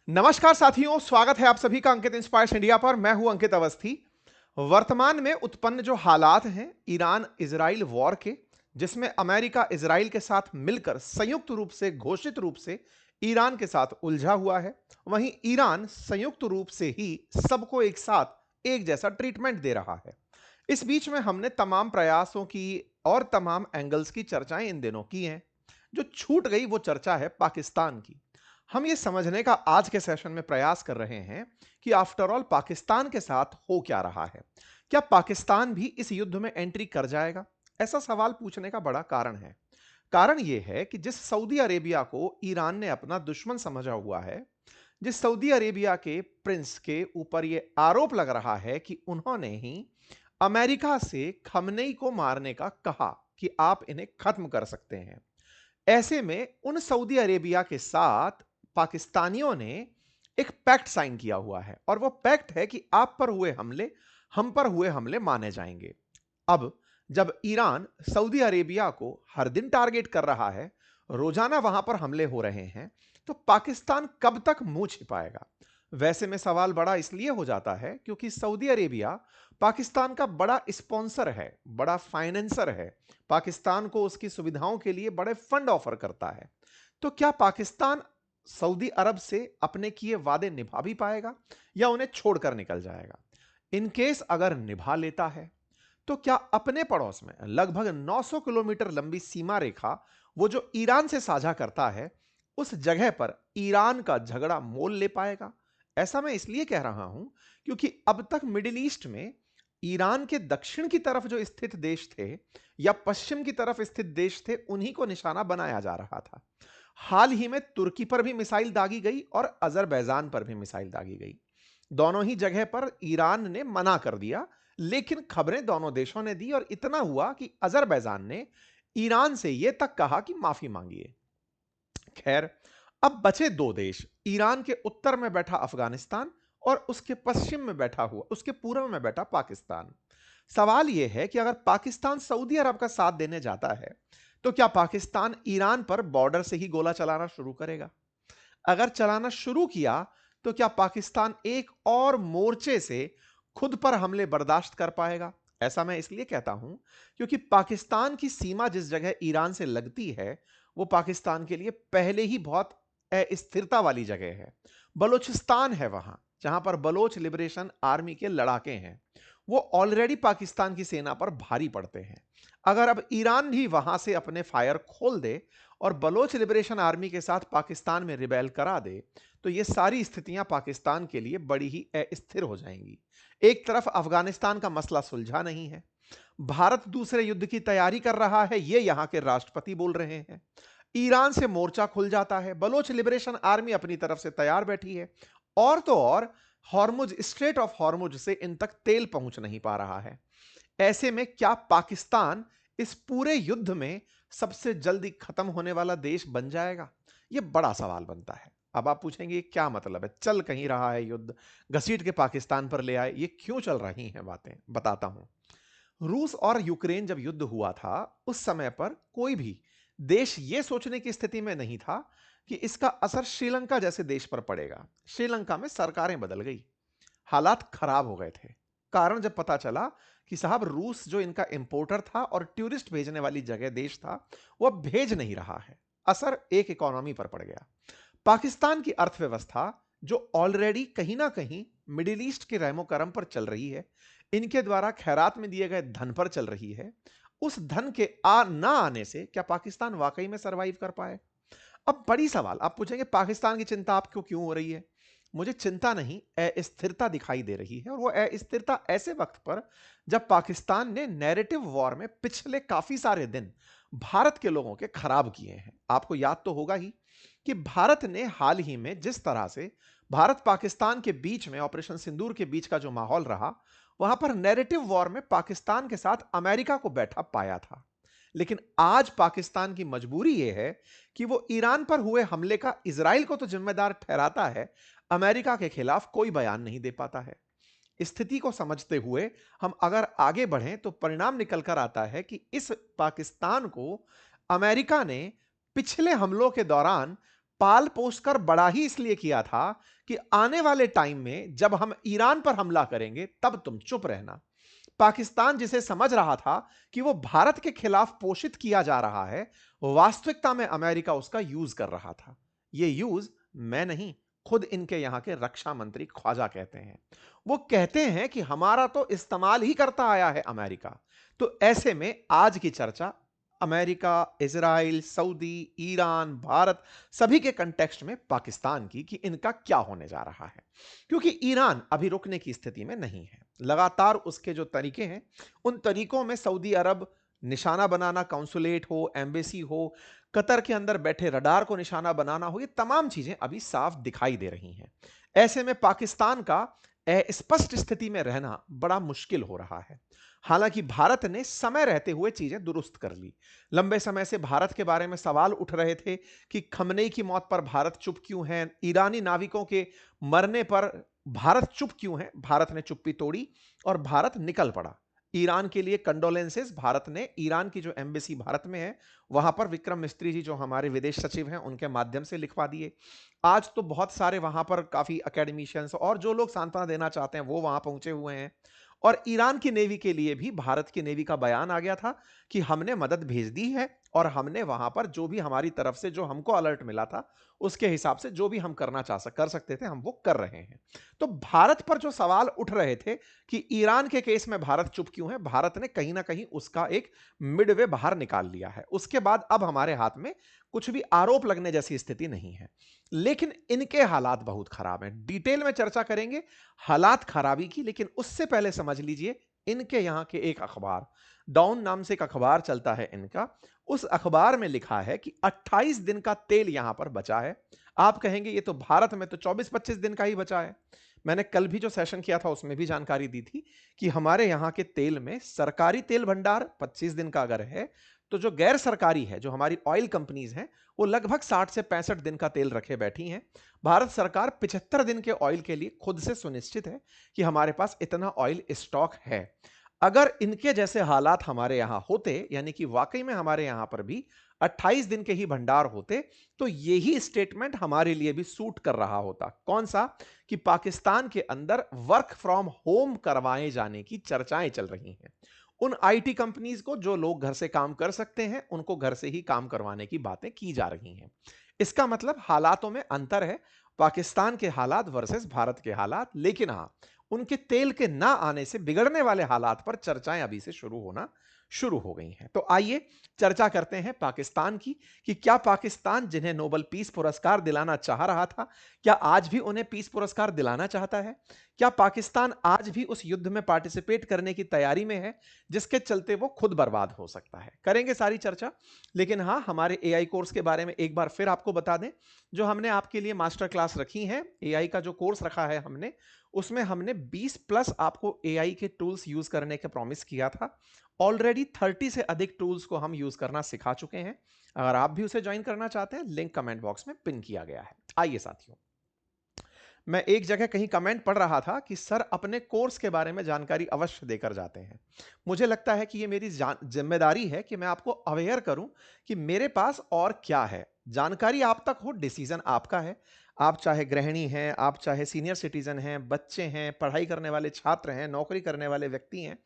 नमस्कार साथियों, स्वागत है आप सभी का अंकित इंस्पायर्स इंडिया पर। मैं हूं अंकित अवस्थी। वर्तमान में उत्पन्न जो हालात हैं ईरान इजराइल वॉर के, जिसमें अमेरिका इजराइल के साथ मिलकर संयुक्त रूप से घोषित रूप से ईरान के साथ उलझा हुआ है। वहीं ईरान संयुक्त रूप से ही सबको एक साथ एक जैसा ट्रीटमेंट दे रहा है। इस बीच में हमने तमाम प्रयासों की और तमाम एंगल्स की चर्चाएं इन दिनों की हैं। जो छूट गई वो चर्चा है पाकिस्तान की। हम ये समझने का आज के सेशन में प्रयास कर रहे हैं कि आफ्टर ऑल पाकिस्तान के साथ हो क्या रहा है। क्या पाकिस्तान भी इस युद्ध में एंट्री कर जाएगा? ऐसा सवाल पूछने का बड़ा कारण है। कारण यह है कि जिस सऊदी अरेबिया को ईरान ने अपना दुश्मन समझा हुआ है, जिस सऊदी अरेबिया के प्रिंस के ऊपर यह आरोप लग रहा है कि उन्होंने ही अमेरिका से खमनेई को मारने का कहा कि आप इन्हें खत्म कर सकते हैं, ऐसे में उन सऊदी अरेबिया के साथ पाकिस्तानियों ने एक पैक्ट साइन किया हुआ है और वो पैक्ट है कि आप पर हुए हमले हम पर हुए हमले माने जाएंगे। अब जब ईरान सऊदी अरेबिया को हर दिन टारगेट कर रहा है, रोजाना वहां पर हमले हो रहे हैं, तो पाकिस्तान कब तक मुंह छिपाएगा? वैसे में सवाल बड़ा इसलिए हो जाता है क्योंकि सऊदी अरेबिया पाकिस्तान का बड़ा स्पॉन्सर है, बड़ा फाइनेंसर है, पाकिस्तान को उसकी सुविधाओं के लिए बड़े फंड ऑफर करता है। तो क्या पाकिस्तान सऊदी अरब से अपने किए वादे निभा भी पाएगा या उन्हें छोड़कर निकल जाएगा? इन केस अगर निभा लेता है तो क्या अपने पड़ोस में लगभग 900 किलोमीटर लंबी सीमा रेखा, वो जो ईरान से साझा करता है, उस जगह पर ईरान का झगड़ा मोल ले पाएगा? ऐसा मैं इसलिए कह रहा हूं क्योंकि अब तक मिडिल ईस्ट में ईरान के दक्षिण की तरफ जो स्थित देश थे या पश्चिम की तरफ स्थित देश थे, उन्हीं को निशाना बनाया जा रहा था। हाल ही में तुर्की पर भी मिसाइल दागी गई और अजरबैजान पर भी मिसाइल दागी गई। दोनों ही जगह पर ईरान ने मना कर दिया, लेकिन खबरें दोनों देशों ने दी और इतना हुआ कि अजरबैजान ने ईरान से यह तक कहा कि माफी मांगिए। खैर, अब बचे दो देश, ईरान के उत्तर में बैठा अफगानिस्तान और उसके पश्चिम में बैठा हुआ, उसके पूर्व में बैठा पाकिस्तान। सवाल यह है कि अगर पाकिस्तान सऊदी अरब का साथ देने जाता है, तो क्या पाकिस्तान ईरान पर बॉर्डर से ही गोला चलाना शुरू करेगा? अगर चलाना शुरू किया तो क्या पाकिस्तान एक और मोर्चे से खुद पर हमले बर्दाश्त कर पाएगा? ऐसा मैं इसलिए कहता हूं क्योंकि पाकिस्तान की सीमा जिस जगह ईरान से लगती है, वो पाकिस्तान के लिए पहले ही बहुत अस्थिरता वाली जगह है। बलूचिस्तान है वहां, जहां पर बलोच लिबरेशन आर्मी के लड़ाके हैं। वो ऑलरेडी पाकिस्तान की सेना पर भारी पड़ते हैं। अगर अब ईरान भी वहां से अपने फायर खोल दे और बलोच लिबरेशन आर्मी के साथ पाकिस्तान में रिबेल करा दे, तो ये सारी स्थितियां पाकिस्तान के लिए बड़ी ही अस्थिर हो जाएंगी। एक तरफ अफगानिस्तान का मसला सुलझा नहीं है, भारत दूसरे युद्ध की तैयारी कर रहा है, ये यहां के राष्ट्रपति बोल रहे हैं। ईरान से मोर्चा खुल जाता है, बलोच लिबरेशन आर्मी अपनी तरफ से तैयार बैठी है, और तो और हॉर्मुज, स्ट्रेट ऑफ हॉर्मुज से इन तक तेल पहुंच नहीं पा रहा है। ऐसे में क्या पाकिस्तान इस पूरे युद्ध में सबसे जल्दी खत्म होने वाला देश बन जाएगा? यह बड़ा सवाल बनता है। अब आप पूछेंगे क्या मतलब है, चल कहीं रहा है युद्ध, घसीट के पाकिस्तान पर ले आए, ये क्यों चल रही हैं बातें? बताता हूं। रूस और यूक्रेन जब युद्ध हुआ था, उस समय पर कोई भी देश यह सोचने की स्थिति में नहीं था कि इसका असर श्रीलंका जैसे देश पर पड़ेगा। श्रीलंका में सरकारें बदल गई, हालात खराब हो गए थे। कारण जब पता चला कि साहब रूस जो इनका इंपोर्टर था और टूरिस्ट भेजने वाली जगह देश था, वो अब भेज नहीं रहा है, असर एक इकोनॉमी पर पड़ गया। पाकिस्तान की अर्थव्यवस्था जो ऑलरेडी कहीं ना कहीं मिडिल ईस्ट के रहमो करम पर चल रही है, इनके द्वारा खैरात में दिए गए धन पर चल रही है, उस धन के ना आने से क्या पाकिस्तान वाकई में सरवाइव कर पाए? अब बड़ी सवाल, आप पूछेंगे पाकिस्तान की चिंता आपको क्यों हो रही है? मुझे चिंता नहीं, अस्थिरता दिखाई दे रही है, और वो अस्थिरता ऐसे वक्त पर जब पाकिस्तान ने नैरेटिव वॉर में पिछले काफी सारे दिन भारत के लोगों के खराब किए हैं। आपको याद तो होगा ही कि भारत ने हाल ही में जिस तरह से भारत पाकिस्तान के बीच में ऑपरेशन सिंदूर के बीच का जो माहौल रहा, वहां पर नैरेटिव वॉर में पाकिस्तान के साथ अमेरिका को बैठा पाया था। लेकिन आज पाकिस्तान की मजबूरी यह है कि वो ईरान पर हुए हमले का इजराइल को तो जिम्मेदार ठहराता है, अमेरिका के खिलाफ कोई बयान नहीं दे पाता है। स्थिति को समझते हुए हम अगर आगे बढ़ें तो परिणाम निकल कर आता है कि इस पाकिस्तान को अमेरिका ने पिछले हमलों के दौरान पाल पोसकर बड़ा ही इसलिए किया था कि आने वाले टाइम में जब हम ईरान पर हमला करेंगे तब तुम चुप रहना। पाकिस्तान जिसे समझ रहा था कि वो भारत के खिलाफ पोषित किया जा रहा है, वास्तविकता में अमेरिका उसका यूज कर रहा था। ये यूज मैं नहीं, खुद इनके यहां के रक्षा मंत्री ख्वाजा कहते हैं। वो कहते हैं कि हमारा तो इस्तेमाल ही करता आया है अमेरिका। तो ऐसे में आज की चर्चा America, Israel, Saudi, Iran, Bharat सभी के कंटेक्स्ट में पाकिस्तान की कि इनका क्या होने जा रहा है। क्योंकि ईरान अभी रुकने की स्थिति में नहीं है। लगातार उसके जो तरीके हैं, उन तरीकों में सऊदी अरब निशाना बनाना, काउंसुलेट हो, एम्बेसी हो, कतर के अंदर बैठे रडार को निशाना बनाना हो, ये तमाम चीजें अभी साफ दिखाई दे रही हैं। ऐसे में पाकिस्तान का स्पष्ट स्थिति में रहना बड़ा मुश्किल हो रहा है। हालांकि भारत ने समय रहते हुए चीजें दुरुस्त कर ली। लंबे समय से भारत के बारे में सवाल उठ रहे थे कि खमनेई की मौत पर भारत चुप क्यों है, ईरानी नाविकों के मरने पर भारत चुप क्यों है। भारत ने चुप्पी तोड़ी और भारत निकल पड़ा। ईरान के लिए कंडोलेंसेस भारत ने ईरान की जो एम्बेसी भारत में है वहां पर विक्रम मिस्त्री जी जो हमारे विदेश सचिव हैं उनके माध्यम से लिखवा दिए। आज तो बहुत सारे वहां पर काफी एकेडमिशियंस और जो लोग सांत्वना देना चाहते हैं वो वहां पहुंचे हुए हैं। और ईरान की नेवी के लिए भी भारत की नेवी का बयान आ गया था कि हमने मदद भेज दी है और हमने वहां पर जो भी हमारी तरफ से जो हमको अलर्ट मिला था उसके हिसाब से जो भी हम कर सकते थे हम वो कर रहे हैं। तो भारत पर जो सवाल उठ रहे थे कि ईरान के केस में भारत चुप क्यों है, भारत ने कहीं ना कहीं उसका एक मिडवे बाहर निकाल लिया है। उसके बाद अब हमारे हाथ में कुछ भी आरोप लगने जैसी स्थिति नहीं है। लेकिन इनके हालात बहुत खराब हैं। डिटेल में चर्चा करेंगे हालात खराबी की, लेकिन उससे पहले समझ लीजिए इनके यहां के एक अखबार, डाउन नाम से एक अखबार चलता है इनका, उस अखबार में लिखा है कि 28 दिन का तेल यहां पर बचा है। आप कहेंगे ये तो भारत में तो 24-25 दिन का ही बचा है। मैंने कल भी जो सेशन किया था उसमें भी जानकारी दी थी कि हमारे यहां के तेल में सरकारी तेल भंडार 25 दिन का अगर है, तो जो गैर सरकारी है, जो हमारी ऑयल कंपनीज हैं, वो लगभग 60 से 65 दिन का तेल रखे बैठी हैं। भारत सरकार 75 दिन के ऑयल के लिए खुद से सुनिश्चित है कि हमारे पास इतना ऑयल स्टॉक है। अगर इनके जैसे हालात हमारे यहां होते, यानी कि वाकई में हमारे यहां पर भी 28 दिन के ही भंडार होते, तो यही स्टेटमेंट हमारे लिए भी सूट कर रहा होता। कौन सा? कि पाकिस्तान के अंदर वर्क फ्रॉम होम करवाए जाने की चर्चाएं चल रही हैं। उन आईटी कंपनीज को जो लोग घर से काम कर सकते हैं उनको घर से ही काम करवाने की बातें की जा रही हैं। इसका मतलब हालातों में अंतर है, पाकिस्तान के हालात वर्सेस भारत के हालात। लेकिन हां, उनके तेल के ना आने से बिगड़ने वाले हालात पर चर्चाएं अभी से शुरू हो गई हैं। तो आइए चर्चा करते हैं पाकिस्तान की कि क्या पाकिस्तान जिन्हें नोबेल पीस पुरस्कार दिलाना चाह रहा था, क्या आज भी उन्हें पीस पुरस्कार दिलाना चाहता है? क्या पाकिस्तान आज भी उस युद्ध में पार्टिसिपेट करने की तैयारी में है जिसके चलते वो खुद बर्बाद हो सकता है? करेंगे सारी चर्चा। लेकिन हां, हमारे एआई कोर्स के बारे में एक बार फिर आपको बता दें, जो हमने आपके लिए मास्टर क्लास रखी है, एआई का जो कोर्स रखा है हमने, उसमें हमने 20 प्लस आपको एआई के टूल्स यूज करने का प्रॉमिस किया था। ऑलरेडी 30 से अधिक टूल्स को हम यूज करना सिखा चुके हैं। अगर आप भी उसे ज्वाइन करना चाहते हैं, लिंक कमेंट बॉक्स में पिन किया गया है। आइए साथियों, मैं एक जगह कहीं कमेंट पढ़ रहा था कि सर अपने कोर्स के बारे में जानकारी अवश्य देकर जाते हैं। मुझे लगता है कि ये मेरी जिम्मेदारी है कि मैं आपको अवेयर करूं कि मेरे पास और क्या है। जानकारी आप तक हो, डिसीजन आपका है। आप चाहे गृहिणी हैं, आप चाहे सीनियर सिटीजन हैं, बच्चे हैं, पढ़ाई करने वाले छात्र हैं, नौकरी करने वाले व्यक्ति हैं,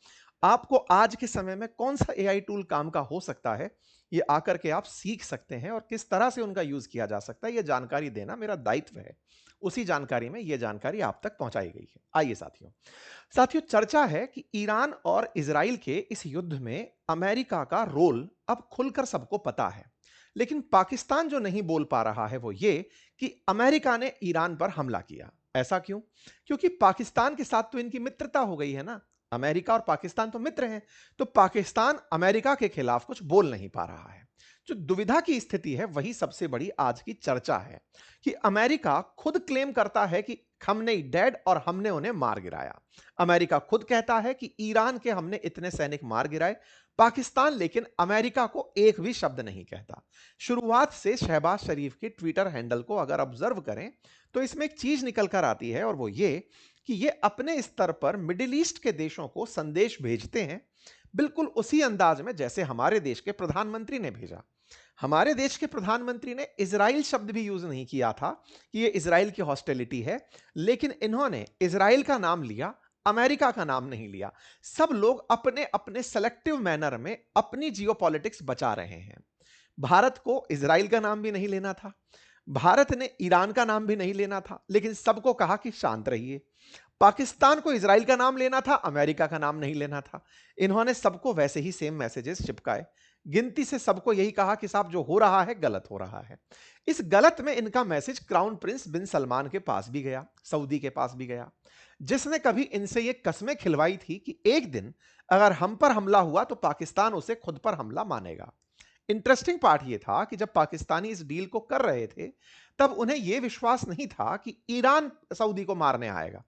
आपको आज के समय में कौन सा एआई टूल काम का हो सकता है, ये आकर के आप सीख सकते हैं और किस तरह से उनका यूज किया जा सकता है, ये जानकारी देना मेरा दायित्व है। उसी जानकारी में यह जानकारी आप तक पहुंचाई गई है। आइए साथियों, चर्चा है कि ईरान और इजराइल के इस युद्ध में अमेरिका का रोल अब खुलकर सबको पता है। लेकिन पाकिस्तान जो नहीं बोल पा रहा है वो ये कि अमेरिका ने ईरान पर हमला किया। ऐसा क्यों? क्योंकि पाकिस्तान के साथ तो इनकी मित्रता हो गई है ना। अमेरिका और पाकिस्तान तो मित्र हैं। तो पाकिस्तान अमेरिका के खिलाफ कुछ बोल नहीं पा रहा है। जो दुविधा की स्थिति है वही सबसे बड़ी आज की चर्चा है कि अमेरिका खुद क्लेम करता है कि खमनेई डेड और हमने उन्हें मार गिराया। अमेरिका खुद कहता है कि ईरान के हमने इतने सैनिक मार गिराए। पाकिस्तान लेकिन अमेरिका को एक भी शब्द नहीं कहता। शुरुआत से शहबाज शरीफ के ट्विटर हैंडल को अगर ऑब्जर्व करें तो इसमें एक चीज निकल कर आती है और वो ये कि ये अपने स्तर पर मिडिल ईस्ट के देशों को संदेश भेजते हैं बिल्कुल उसी अंदाज में जैसे हमारे देश के प्रधानमंत्री ने भेजा। हमारे देश के प्रधानमंत्री ने इजराइल शब्द भी यूज नहीं किया था कि ये इजराइल की हॉस्टिलिटी है, लेकिन इन्होंने इजराइल का नाम लिया, अमेरिका का नाम नहीं लिया। सब लोग अपने अपने सेलेक्टिव मैनर में अपनी जियोपॉलिटिक्स बचा रहे हैं। भारत को इजराइल का नाम भी नहीं लेना था, भारत ने ईरान का नाम भी नहीं लेना था, लेकिन सबको कहा कि शांत रहिए। पाकिस्तान को इजराइल का नाम लेना था, अमेरिका का नाम नहीं लेना था। इन्होंने सबको वैसे ही सेम मैसेजेस चिपकाए। गिनती से सबको यही कहा कि साहब जो हो रहा है गलत हो रहा है। इस गलत में इनका मैसेज क्राउन प्रिंस बिन सलमान के पास भी गया, सऊदी के पास भी गया, जिसने कभी इनसे ये कस्में खिलवाई थी कि एक दिन अगर हम पर हमला हुआ तो पाकिस्तान उसे खुद पर हमला मानेगा। इंटरेस्टिंग पार्ट यह था कि जब पाकिस्तानी इस डील को कर रहे थे, तब उन्हें यह विश्वास नहीं था कि ईरान सऊदी को मारने आएगा।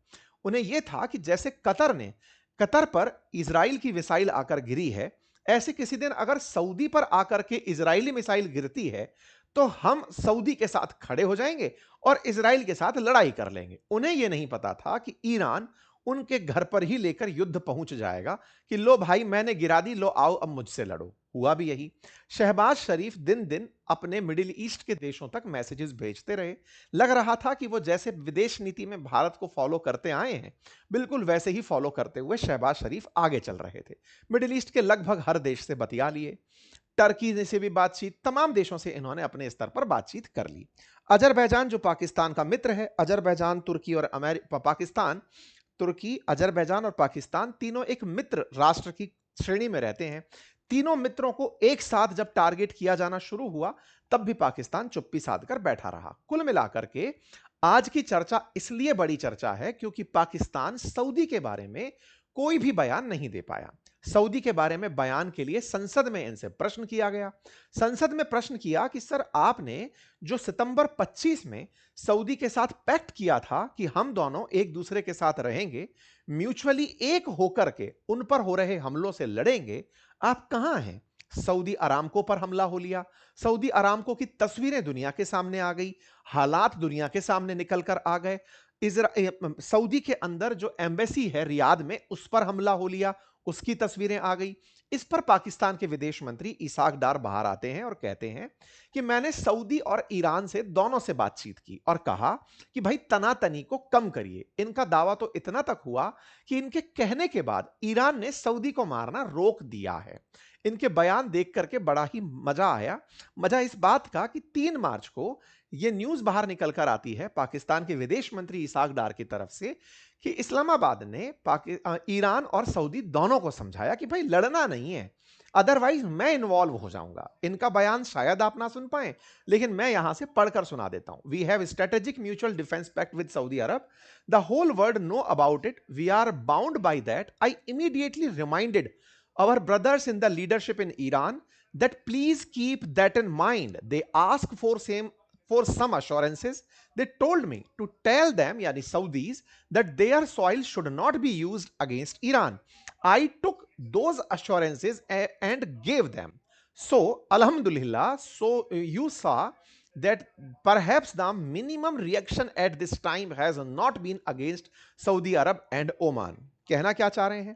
उन्हें यह था कि जैसे कतर पर इजराइल की मिसाइल आकर गिरी है, ऐसे किसी दिन अगर सऊदी पर आकर के इजरायली मिसाइल गिरती है, तो हम सऊदी के साथ खड़े हो जाएंगे और इजराइल के साथ लड़ाई कर लेंगे। उन्हें यह नहीं पता था कि ईरान उनके घर पर ही लेकर युद्ध पहुंच जाएगा कि लो भाई मैंने गिरा दी, लो आओ अब मुझसे लड़ो। हुआ भी यही। शहबाज शरीफ दिन दिन अपने मिडिल ईस्ट के देशों तक मैसेजेस भेजते रहे। लग रहा था कि वो जैसे विदेश नीति में भारत को फॉलो करते आए हैं, बिल्कुल वैसे ही फॉलो करते हुए शहबाज शरीफ आगे चल रहे थे। मिडिल ईस्ट के लगभग हर देश से बतिया लिए, टर्की से भी बातचीत, तमाम देशों से इन्होंने अपने स्तर पर बातचीत कर ली। अजरबैजान जो पाकिस्तान का मित्र है, अजरबैजान, तुर्की और पाकिस्तान, तुर्की, अजरबैजान और पाकिस्तान तीनों एक मित्र राष्ट्र की श्रेणी में रहते हैं। तीनों मित्रों को एक साथ जब टारगेट किया जाना शुरू हुआ, तब भी पाकिस्तान चुप्पी साधकर बैठा रहा। कुल मिलाकर के आज की चर्चा इसलिए बड़ी चर्चा है क्योंकि पाकिस्तान सऊदी के बारे में कोई भी बयान नहीं दे पाया। सऊदी के बारे में बयान के लिए संसद में इनसे प्रश्न किया गया। संसद में प्रश्न किया कि सर आपने जो सितंबर 25 में सऊदी के साथ पैक्ट किया था कि हम दोनों एक दूसरे के साथ रहेंगे, म्यूचुअली एक होकर के उन पर हो रहे हमलों से लड़ेंगे, आप कहां हैं? सऊदी अरामको पर हमला हो लिया। सऊदी अरामको की तस्वीरें दुनिया के सामने आ गई, हालात दुनिया के सामने निकल कर आ गए। सऊदी के अंदर जो एम्बेसी है रियाद में, उस पर हमला हो लिया, उसकी तस्वीरें आ गई। इस पर पाकिस्तान के विदेश मंत्री इसाक डार बाहर आते हैं और कहते हैं कि मैंने सऊदी और ईरान से दोनों से बातचीत की और कहा कि भाई तनातनी को कम करिए। इनका दावा तो इतना तक हुआ कि इनके कहने के बाद ईरान ने सऊदी को मारना रोक दिया है। इनके बयान देख करके बड़ा ही मजा आया। मजा इस बात का कि 3 मार्च को यह न्यूज बाहर निकल कर आती है पाकिस्तान के विदेश मंत्री इसाक डार की तरफ से कि इस्लामाबाद ने ईरान और सऊदी दोनों को समझाया कि भाई लड़ना नहीं है, अदरवाइज मैं इन्वॉल्व हो जाऊंगा। इनका बयान शायद आप ना सुन पाए, लेकिन मैं यहां से पढ़कर सुना देता हूं। We have strategic mutual defence pact with Saudi Arab, the whole world know about it, we are bound by that. I immediately reminded our brothers in the leadership in Iran that please keep that in mind. They asked for some assurances. They told me to tell them, yani Saudis, that their soil should not be used against Iran. I took those assurances and gave them. So, Alhamdulillah, so you saw that perhaps the minimum reaction at this time has not been against Saudi Arab and Oman. कहना क्या चाह रहे हैं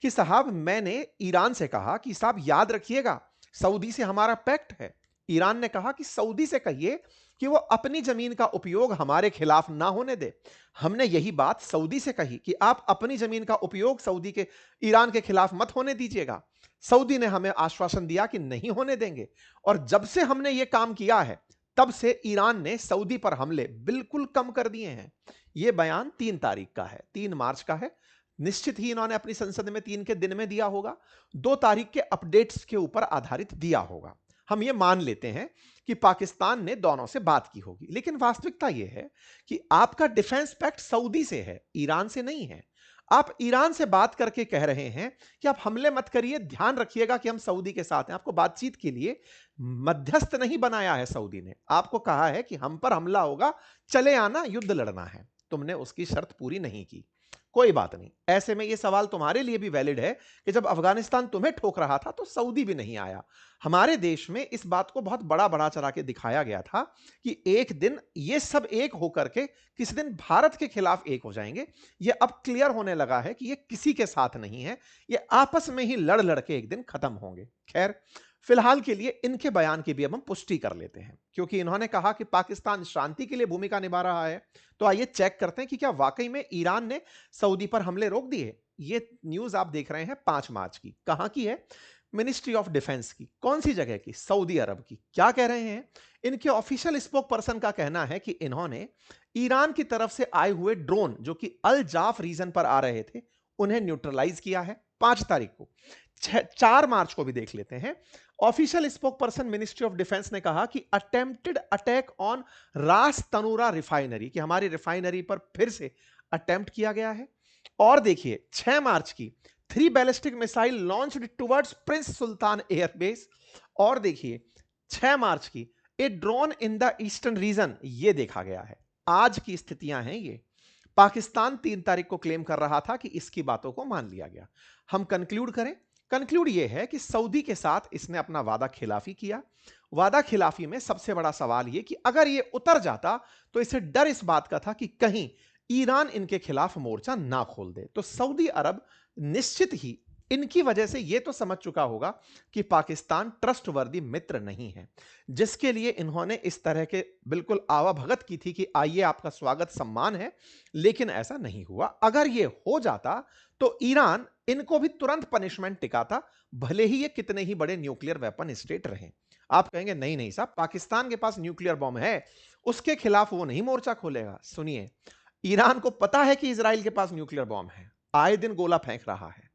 कि साहब मैंने Iran से कहा कि साहब याद रखिएगा सऊदी से हमारा पैक्ट है। ईरान ने कहा कि सऊदी से कहिए कि वो अपनी जमीन का उपयोग हमारे खिलाफ ना होने दे। हमने यही बात सऊदी से कही कि आप अपनी जमीन का उपयोग सऊदी के ईरान के खिलाफ मत होने दीजिएगा। सऊदी ने हमें आश्वासन दिया कि नहीं होने देंगे, और जब से हमने ये काम किया है तब से ईरान ने सऊदी पर हमले बिल्कुल कम कर दिए हैं। यह बयान 3 तारीख का है, 3 मार्च का है। निश्चित ही इन्होंने अपनी संसद में 3 के दिन में दिया होगा, 2 तारीख के अपडेट्स के ऊपर आधारित दिया होगा। हम ये मान लेते हैं कि पाकिस्तान ने दोनों से बात की होगी, लेकिन वास्तविकता यह है कि आपका डिफेंस पैक्ट सऊदी से है, ईरान से नहीं है। आप ईरान से बात करके कह रहे हैं कि आप हमले मत करिए, ध्यान रखिएगा कि हम सऊदी के साथ हैं। आपको बातचीत के लिए मध्यस्थ नहीं बनाया है सऊदी ने, आपको कहा है कि हम पर हमला होगा, चले आना, युद्ध लड़ना है। तुमने उसकी शर्त पूरी नहीं की। कोई बात नहीं, ऐसे में यह सवाल तुम्हारे लिए भी वैलिड है कि जब अफगानिस्तान तुम्हें ठोक रहा था तो सऊदी भी नहीं आया। हमारे देश में इस बात को बहुत बड़ा चढ़ा के दिखाया गया था कि एक दिन ये सब एक होकर के किसी दिन भारत के खिलाफ एक हो जाएंगे। ये अब क्लियर होने लगा है कि ये किसी के साथ नहीं है, ये आपस में ही लड़ लड़ के एक दिन खत्म होंगे। खैर, फिलहाल के लिए इनके बयान की भी अब हम पुष्टि कर लेते हैं, क्योंकि इन्होंने कहा कि पाकिस्तान शांति के लिए भूमिका निभा रहा है। तो आइए चेक करते हैं कि क्या वाकई में ईरान ने सऊदी पर हमले रोक दिए। ये न्यूज आप देख रहे हैं 5 मार्च की। कहां की है? मिनिस्ट्री ऑफ डिफेंस की। कौन सी जगह की? सऊदी अरब की। क्या कह रहे हैं? इनके ऑफिशियल स्पोक पर्सन का कहना है कि इन्होंने ईरान की तरफ से आए हुए ड्रोन जो कि अल जाफ रीजन पर आ रहे थे, उन्हें न्यूट्रलाइज किया है 5 तारीख को। 4 मार्च को भी देख लेते हैं। Official spoke person ministry of defence ने कहा कि अटेम्प्टेड अटैक ऑन रास तनूरा रिफाइनरी, कि हमारी रिफाइनरी पर फिर से अटेम्प्ट किया गया है। और देखिए 6 मार्च की 3 ballistic missile launched towards Prince Sultan airbase. और देखिए 6 मार्च की a drone in the eastern region, ये देखा गया है। आज की स्थितियां हैं ये। पाकिस्तान 3 तारीख को क्लेम कर रहा था कि इसकी बातों को मान लिया गया। हम कंक्लूड करें। कंक्लूड यह है कि सऊदी के साथ इसने अपना वादा खिलाफी किया। वादा खिलाफी में सबसे बड़ा सवाल यह कि अगर यह उतर जाता तो इसे डर इस बात का था कि कहीं ईरान इनके खिलाफ मोर्चा ना खोल दे। तो सऊदी अरब निश्चित ही इनकी वजह से यह तो समझ चुका होगा कि पाकिस्तान ट्रस्टवर्दी मित्र नहीं है, जिसके लिए इन्होंने इस तरह के बिल्कुल आवाभगत की थी कि आइए आपका स्वागत सम्मान है। लेकिन ऐसा नहीं हुआ। अगर यह हो जाता तो ईरान इनको भी तुरंत पनिशमेंट टिकाता, भले ही ये कितने ही बड़े न्यूक्लियर वेपन स्टेट रहे। आप कहेंगे नहीं नहीं साहब, पाकिस्तान के पास न्यूक्लियर बॉम्ब है, उसके खिलाफ वो नहीं मोर्चा खोलेगा। सुनिए, ईरान को पता है कि इजराइल के पास न्यूक्लियर बॉम्ब है, आए दिन गोला फेंक रहा है।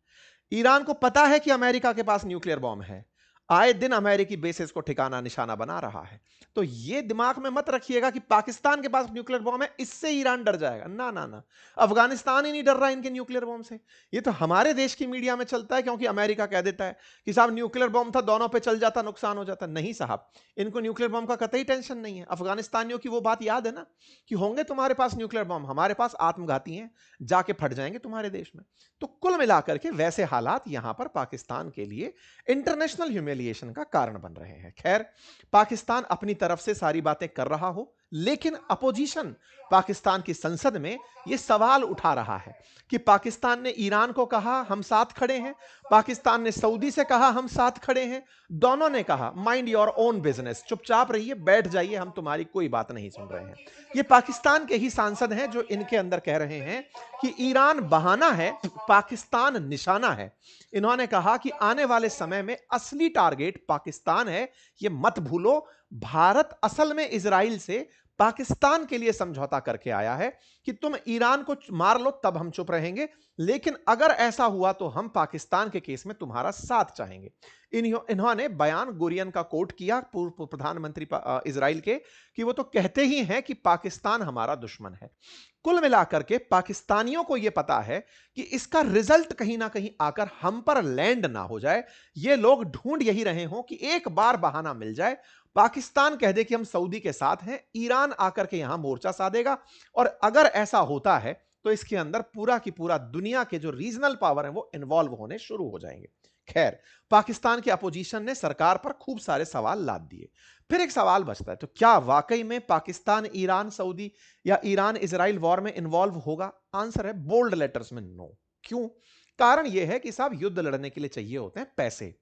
ईरान को पता है कि अमेरिका के पास न्यूक्लियर बॉम्ब है, आए दिन अमेरिकी बेसिस को ठिकाना निशाना बना रहा है। तो यह दिमाग में मत रखिएगा कि पाकिस्तान के पास न्यूक्लियर बॉम्ब है इससे ईरान डर जाएगा। ना ना ना, अफगानिस्तान ही नहीं डर रहा इनके न्यूक्लियर बॉम्ब से। यह तो हमारे देश की मीडिया में चलता है क्योंकि अमेरिका कह देता है कि साहब न्यूक्लियर बॉम्ब था, दोनों पे चल जाता, नुकसान हो जाता। नहीं साहब, इनको न्यूक्लियर बॉम्ब का कतई टेंशन नहीं है। अफगानिस्तानियों की वो बात याद है ना कि होंगे तुम्हारे पास न्यूक्लियर बॉम्ब, हमारे पास आत्मघाती हैं, जाके फट जाएंगे तुम्हारे देश में। तो कुल मिलाकर के वैसे हालात यहां पर पाकिस्तान के लिए इंटरनेशनल ह्यूमिलिएशन का कारण बन रहे हैं। खैर, पाकिस्तान अपनी तरफ से सारी बातें कर रहा हो, लेकिन अपोजिशन पाकिस्तान की संसद में यह सवाल उठा रहा है कि पाकिस्तान ने ईरान को कहा हम साथ खड़े हैं, पाकिस्तान ने सऊदी से कहा हम साथ खड़े हैं, दोनों ने कहा माइंड योर ओन बिजनेस, चुपचाप रहिए, बैठ जाइए, हम तुम्हारी कोई बात नहीं सुन रहे हैं। ये पाकिस्तान के ही सांसद हैं जो इनके अंदर कह रहे हैं कि ईरान बहाना है, पाकिस्तान निशाना है। इन्होंने कहा कि आने वाले समय में असली टारगेट पाकिस्तान है, ये मत भूलो। भारत असल में इजराइल से पाकिस्तान के लिए समझौता करके आया है कि तुम ईरान को मार लो तब हम चुप रहेंगे, लेकिन अगर ऐसा हुआ तो हम पाकिस्तान के केस में तुम्हारा साथ चाहेंगे। इन्होंने बयान गुरियन का कोट किया, पूर्व प्रधानमंत्री इजराइल के, कि वो तो कहते ही हैं कि पाकिस्तान हमारा दुश्मन है। कुल मिलाकर के पाकिस्तानियों को यह पता है कि इसका रिजल्ट कहीं ना कहीं आकर हम पर लैंड ना हो जाए। ये लोग ढूंढ यही रहे हों कि एक बार बहाना मिल जाए, पाकिस्तान कह दे कि हम सऊदी के साथ हैं, ईरान आकर के यहां मोर्चा साधेगा। और अगर ऐसा होता है तो इसके अंदर पूरा की पूरा दुनिया के जो रीजनल पावर हैं वो इन्वॉल्व होने शुरू हो जाएंगे। खैर, पाकिस्तान के अपोजिशन ने सरकार पर खूब सारे सवाल लाद दिए। फिर एक सवाल बचता है, तो क्या वाकई में पाकिस्तान ईरान सऊदी या ईरान इजराइल वॉर में इन्वॉल्व होगा? आंसर है बोल्ड लेटर्स में नो। क्यों? कारण यह है कि साहब युद्ध लड़ने के लिए चाहिए होते हैं पैसे।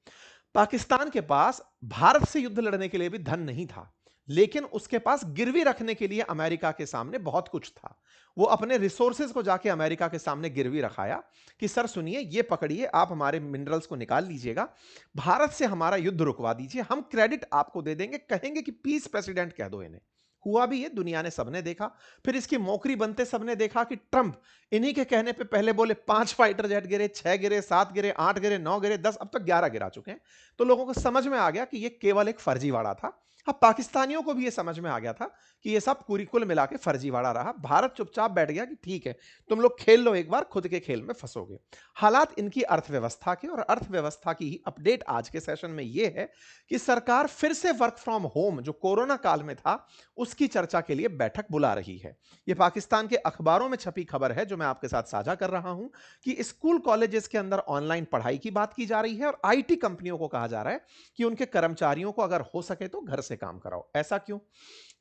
पाकिस्तान के पास भारत से युद्ध लड़ने के लिए भी धन नहीं था, लेकिन उसके पास गिरवी रखने के लिए अमेरिका के सामने बहुत कुछ था। वो अपने रिसोर्सेज को जाके अमेरिका के सामने गिरवी रखाया कि सर सुनिए, ये पकड़िए, आप हमारे मिनरल्स को निकाल लीजिएगा, भारत से हमारा युद्ध रुकवा दीजिए, हम क्रेडिट आपको दे देंगे, कहेंगे कि पीस प्रेसिडेंट कह दो इन्हें। हुआ भी ये, दुनिया ने सबने देखा। फिर इसकी मौकरी बनते सबने देखा कि ट्रंप इन्हीं के कहने पे पहले बोले 5 फाइटर जेट गिरे, 6 गिरे, 7 गिरे, 8 गिरे, 9 गिरे, 10, अब तक 11 गिरा चुके हैं। तो लोगों को समझ में आ गया कि ये केवल एक फर्जीवाड़ा था। अब पाकिस्तानियों को भी ये समझ में आ गया था कि ये सब पूरी कुल मिला के फर्जीवाड़ा रहा। भारत चुपचाप बैठ गया कि ठीक है, तुम लोग खेल लो एक बार, खुद के खेल में फंसोगे। हालात इनकी अर्थव्यवस्था के, और अर्थव्यवस्था की ही अपडेट आज के सेशन में यह है कि सरकार फिर से वर्क फ्रॉम होम जो कोरोना काल में था उसकी चर्चा के लिए बैठक बुला रही है। यह पाकिस्तान के अखबारों में छपी खबर है जो मैं आपके साथ साझा कर रहा हूं कि स्कूल कॉलेजेस के अंदर ऑनलाइन पढ़ाई की बात की जा रही है और आईटी कंपनियों को कहा जा रहा है कि उनके कर्मचारियों को अगर हो सके तो घर से काम कराओ। ऐसा क्यों?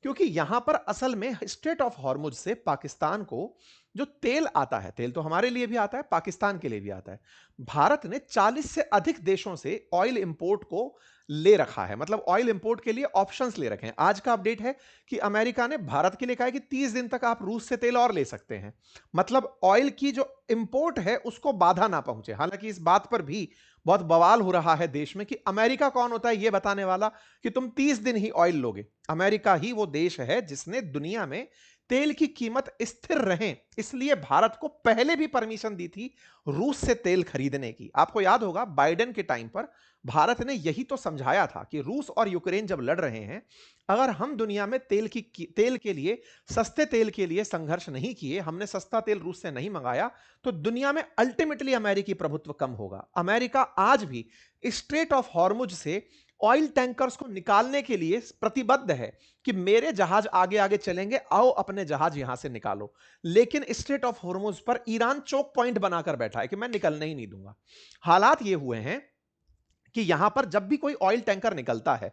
क्योंकि यहां पर असल में स्ट्रेट ऑफ हॉर्मुज से पाकिस्तान को जो तेल आता है, तेल तो हमारे लिए भी आता है, पाकिस्तान के लिए भी आता है, भारत ने 40 से अधिक देशों से ऑयल इंपोर्ट को ले रखा है, मतलब ऑयल इंपोर्ट के लिए ऑप्शंस ले रखे हैं। आज का अपडेट है कि अमेरिका ने भारत के लिए कहा है कि 30 दिन तक आप रूस से तेल और ले सकते हैं, मतलब ऑयल की जो इंपोर्ट है उसको बाधा ना पहुंचे। हालांकि इस बात पर भी बहुत बवाल हो रहा है देश में कि अमेरिका कौन होता है यह बताने वाला कि तुम 30 दिन ही ऑयल लोगे। अमेरिका ही वो देश है जिसने दुनिया में तेल की कीमत स्थिर रहे इसलिए भारत को पहले भी परमिशन दी थी रूस से तेल खरीदने की। आपको याद होगा बाइडेन के टाइम पर भारत ने यही तो समझाया था कि रूस और यूक्रेन जब लड़ रहे हैं, अगर हम दुनिया में तेल के लिए, सस्ते तेल के लिए संघर्ष नहीं किए, हमने सस्ता तेल रूस से नहीं मंगाया, तो दुनिया में अल्टीमेटली अमेरिकी प्रभुत्व कम होगा। अमेरिका आज भी स्ट्रेट ऑफ हॉर्मुज से ऑयल टैंकर्स को निकालने के लिए प्रतिबद्ध है कि मेरे जहाज आगे आगे चलेंगे, आओ अपने जहाज यहां से निकालो। लेकिन स्ट्रेट ऑफ हॉर्मुज पर ईरान चोक पॉइंट बनाकर बैठा है कि मैं निकलने ही नहीं दूंगा। हालात ये हुए हैं कि यहां पर जब भी कोई ऑयल टैंकर निकलता है,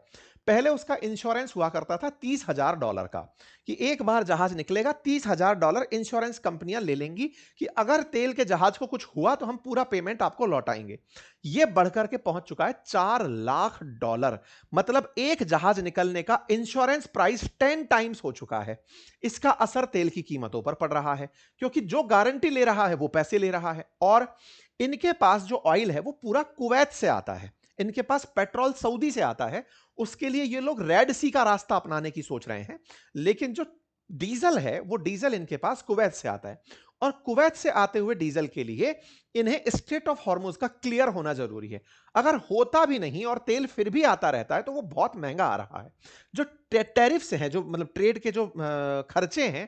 पहले उसका इंश्योरेंस हुआ करता था $30,000 का, कि एक बार जहाज निकलेगा $30,000 इंश्योरेंस कंपनियां ले लेंगी कि अगर तेल के जहाज को कुछ हुआ तो हम पूरा पेमेंट आपको लौटाएंगे। यह बढ़कर के पहुंच चुका है $4 लाख, मतलब एक जहाज निकलने का इंश्योरेंस प्राइस 10 टाइम्स हो चुका है। इसका असर तेल की कीमतों पर पड़ रहा है, क्योंकि जो गारंटी ले रहा है वो पैसे ले रहा है, और इनके पास जो ऑयल है वो पूरा कुवैत से आता है, इनके पास पेट्रोल सऊदी से आता है। उसके लिए ये लोग रेड सी का रास्ता अपनाने की सोच रहे हैं, लेकिन जो डीजल है वो डीजल इनके पास कुवैत से आता है, और कुवैत से आते हुए डीजल के लिए इन्हें स्ट्रेट ऑफ हॉर्मुज का क्लियर होना जरूरी है। अगर होता भी नहीं और तेल फिर भी आता रहता है तो वो बहुत महंगा आ रहा है। जो टैरिफ्स हैं, जो मतलब ट्रेड के जो खर्चे हैं,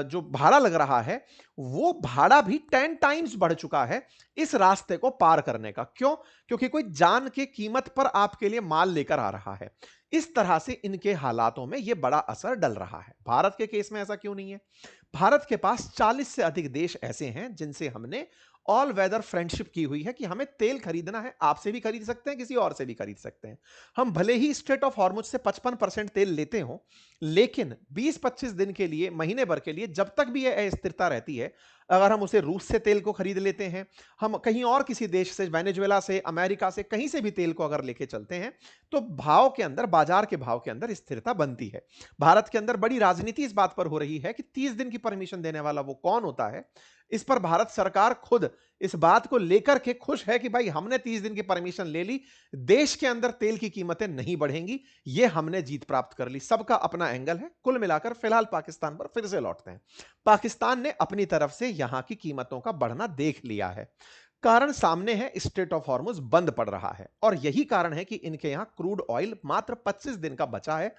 जो भाड़ा लग रहा है, वो भाड़ा भी 10 टाइम्स बढ़ चुका है इस रास्ते को पार करने का। क्यों? क्योंकि कोई जान के कीमत पर आपके लिए माल लेकर आ रहा है। इस तरह से इनके हालातों में यह बड़ा असर डल रहा है। भारत के केस में ऐसा क्यों नहीं है? भारत के पास 40 से अधिक देश ऐसे हैं जिनसे हमने ऑल वेदर फ्रेंडशिप की हुई है कि हमें तेल खरीदना है, आपसे भी खरीद सकते हैं, किसी और से भी खरीद सकते हैं। हम भले ही स्ट्रेट ऑफ हॉर्मुज से 55% तेल लेते हो, लेकिन 20-25 दिन के लिए, महीने भर के लिए, जब तक भी यह अस्थिरता रहती है, अगर हम उसे रूस से तेल को खरीद लेते हैं, हम कहीं और किसी देश से, वेनेजुएला से, अमेरिका से, कहीं से भी तेल को अगर लेके चलते हैं, तो भाव के अंदर, बाजार के भाव के अंदर स्थिरता बनती है। भारत के अंदर बड़ी राजनीति इस बात पर हो रही है कि 30 दिन की परमिशन देने वाला वो कौन होता है। इस पर भारत सरकार खुद इस बात को लेकर के खुश है कि भाई हमने 30 दिन की परमिशन ले ली, देश के अंदर तेल की कीमतें नहीं बढ़ेंगी, ये हमने जीत प्राप्त कर ली। सबका अपना एंगल है। कुल मिलाकर फिलहाल पाकिस्तान पर फिर से लौटते हैं। पाकिस्तान ने अपनी तरफ से यहां की कीमतों का बढ़ना देख लिया है। कारण सामने है, स्ट्रेट ऑफ हॉर्मुज बंद पड़ रहा है, और यही कारण है कि इनके यहां क्रूड ऑयल मात्र 25 दिन का बचा है।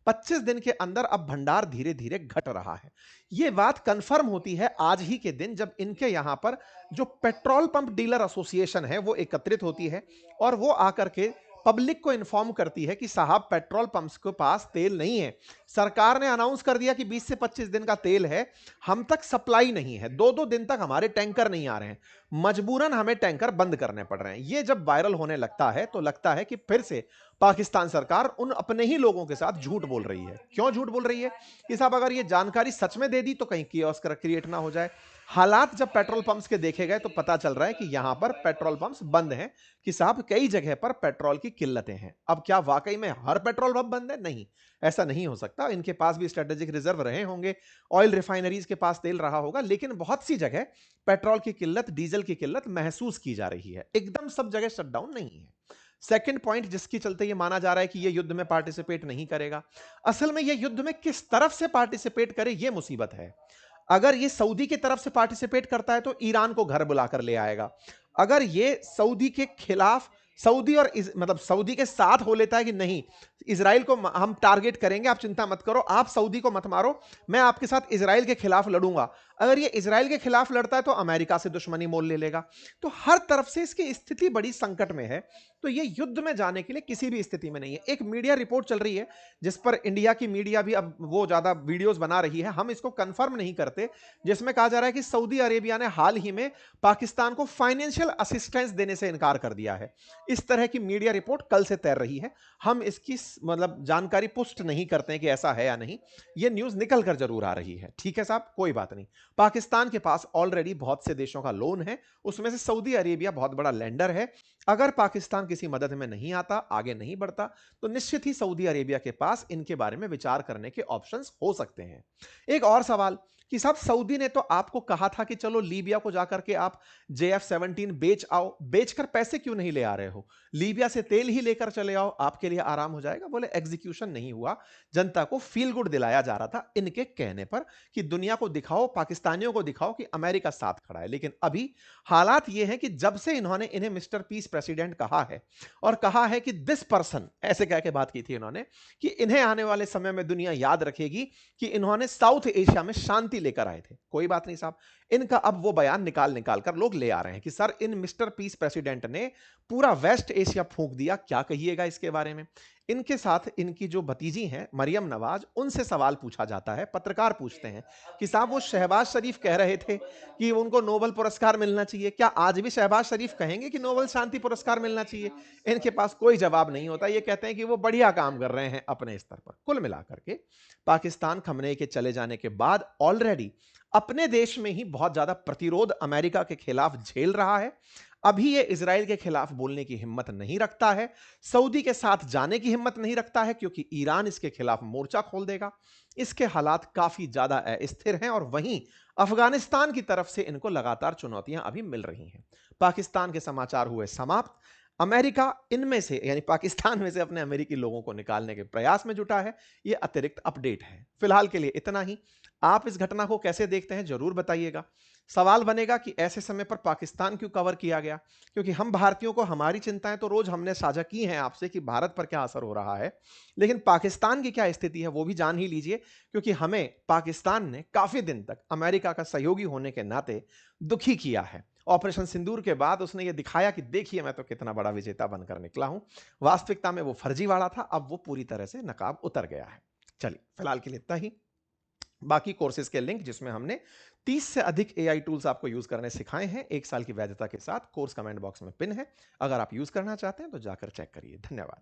25 दिन के अंदर अब भंडार धीरे धीरे घट रहा है। यह बात कंफर्म होती है आज ही के दिन, जब इनके यहां पर जो पेट्रोल पंप डीलर एसोसिएशन है वो एकत्रित होती है, और वो आकर के पब्लिक को इन्फॉर्म करती है कि साहब पेट्रोल पंप्स के पास तेल नहीं है। सरकार ने अनाउंस कर दिया कि 20 से 25 दिन का तेल है, हम तक सप्लाई नहीं है, 2-2 दिन तक हमारे टैंकर नहीं आ रहे हैं, मजबूरन हमें टैंकर बंद करने पड़ रहे हैं। ये जब वायरल होने लगता है तो लगता है कि फिर से पाकिस्तान सरकार उन अपने ही लोगों के साथ झूठ बोल रही है। क्यों झूठ बोल रही है? कि साहब अगर ये जानकारी सच में दे दी तो कहीं कियोस्क क्रिएट ना हो जाए। हालात जब पेट्रोल पंप्स के देखे गए तो पता चल रहा है कि यहां पर पेट्रोल पंप्स बंद हैं, कि साहब कई जगह पर पेट्रोल की किल्लतें हैं। अब क्या वाकई में हर पेट्रोल पंप बंद है? नहीं, ऐसा नहीं हो सकता। इनके पास भी स्ट्रेटेजिक रिजर्व रहे होंगे, ऑयल रिफाइनरीज के पास तेल रहा होगा, लेकिन बहुत सी जगह पेट्रोल की किल्लत, डीजल की किल्लत महसूस की जा रही है। एकदम सब जगह शटडाउन नहीं है। सेकंड पॉइंट जिसकी चलते ये माना जा रहा है कि ये युद्ध में पार्टिसिपेट नहीं करेगा, असल में ये युद्ध में किस तरफ से पार्टिसिपेट करे ये मुसीबत है। अगर ये सऊदी की तरफ से पार्टिसिपेट करता है तो ईरान को घर बुलाकर ले आएगा। अगर ये सऊदी के खिलाफ, सऊदी और मतलब सऊदी के साथ हो लेता है कि नहीं इजराइल को हम टारगेट करेंगे, आप चिंता मत करो, आप सऊदी को मत मारो, मैं आपके साथ इजराइल के खिलाफ लड़ूंगा, अगर ये इजराइल के खिलाफ लड़ता है तो अमेरिका से दुश्मनी मोल ले लेगा। तो हर तरफ से इसकी स्थिति बड़ी संकट में है। तो ये युद्ध में जाने के लिए किसी भी स्थिति में नहीं है। एक मीडिया रिपोर्ट चल रही है जिस पर इंडिया की मीडिया भी अब वो ज्यादा वीडियोस बना रही है, हम इसको कंफर्म नहीं करते, जिसमें कहा जा रहा है कि सऊदी अरेबिया ने हाल ही में पाकिस्तान को फाइनेंशियल असिस्टेंस देने से इनकार कर दिया है। इस तरह की मीडिया रिपोर्ट कल से तैर रही है। हम इसकी मतलब जानकारी पुष्ट नहीं करते हैं कि ऐसा है या नहीं, यह न्यूज निकल कर जरूर आ रही है। ठीक है साहब, कोई बात नहीं। पाकिस्तान के पास ऑलरेडी बहुत से देशों का लोन है, उसमें से सऊदी अरेबिया बहुत बड़ा लेंडर है। अगर पाकिस्तान किसी मदद में नहीं आता, आगे नहीं बढ़ता, तो निश्चित ही सऊदी अरेबिया के पास इनके बारे में विचार करने के ऑप्शंस हो सकते हैं। एक और सवाल कि साहब सऊदी ने तो आपको कहा था कि चलो लीबिया को जाकर के आप JF-17 बेच आओ, बेचकर पैसे क्यों नहीं ले आ रहे हो? लीबिया से तेल ही लेकर चले आओ, आपके लिए आराम हो जाएगा। बोले एग्जीक्यूशन नहीं हुआ, जनता को फील गुड दिलाया जा रहा था इनके कहने पर कि दुनिया को दिखाओ, पाकिस्तानियों को दिखाओ कि अमेरिका साथ खड़ा है। लेकिन अभी हालात ये हैं कि जब से इन्होंने इन्हें मिस्टर पीस प्रेसिडेंट कहा है और कहा है कि दिस पर्सन, ऐसे कह के बात की थी इन्होंने कि इन्हें आने वाले समय में दुनिया याद रखेगी कि इन्होंने साउथ एशिया में शांति लेकर आए थे। कोई बात नहीं साहब, इनका अब वो बयान निकाल निकाल कर लोग ले आ रहे हैं कि सर इन मिस्टर पीस प्रेसिडेंट ने पूरा वेस्ट एशिया फूंक दिया, क्या कहिएगा इसके बारे में। इनके साथ इनकी जो भतीजी हैं मरियम नवाज, उनसे सवाल पूछा जाता है, पत्रकार पूछते हैं कि साहब वो शहबाज शरीफ कह रहे थे कि उनको नोबेल पुरस्कार मिलना चाहिए, क्या आज भी शहबाज शरीफ कहेंगे कि नोबेल शांति पुरस्कार मिलना चाहिए? इनके पास कोई जवाब नहीं होता, ये कहते हैं कि वो बढ़िया काम कर रहे हैं अपने स्तर पर। कुल मिलाकर के पाकिस्तान खमनेई के चले जाने के बाद ऑलरेडी अपने देश में ही बहुत ज्यादा प्रतिरोध अमेरिका के खिलाफ झेल रहा है। अभी ये इजराइल के खिलाफ बोलने की हिम्मत नहीं रखता है, सऊदी के साथ जाने की हिम्मत नहीं रखता है क्योंकि ईरान इसके खिलाफ मोर्चा खोल देगा। इसके हालात काफी ज्यादा अस्थिर हैं और वहीं अफगानिस्तान की तरफ से इनको लगातार चुनौतियां अभी मिल रही हैं। पाकिस्तान के समाचार हुए समाप्त। अमेरिका इनमें से यानी पाकिस्तान में से अपने अमेरिकी लोगों को निकालने के प्रयास में जुटा है। यह अतिरिक्त अपडेट है। फिलहाल के लिए इतना ही। आप इस घटना को कैसे देखते हैं जरूर बताइएगा। सवाल बनेगा कि ऐसे समय पर पाकिस्तान क्यों कवर किया गया, क्योंकि हम भारतीयों को हमारी चिंताएं तो रोज हमने साझा की हैं आपसे कि भारत पर क्या असर हो रहा है, लेकिन पाकिस्तान की क्या स्थिति है वो भी जान ही लीजिए, क्योंकि हमें पाकिस्तान ने काफी दिन तक अमेरिका का सहयोगी होने के नाते दुखी किया है। ऑपरेशन सिंदूर के बाद उसने ये दिखाया कि देखिए मैं तो कितना बड़ा विजेता बनकर निकला हूं। वास्तविकता में वो फर्जीवाड़ा था, अब वो पूरी तरह से नकाब उतर गया है। चलिए फिलहाल के लिए इतना ही। बाकी कोर्सेज के लिंक जिसमें हमने 30 से अधिक AI टूल्स आपको यूज करने सिखाए हैं 1 साल की वैधता के साथ, कोर्स कमेंट बॉक्स में पिन है। अगर आप यूज करना चाहते हैं तो जाकर चेक करिए। धन्यवाद।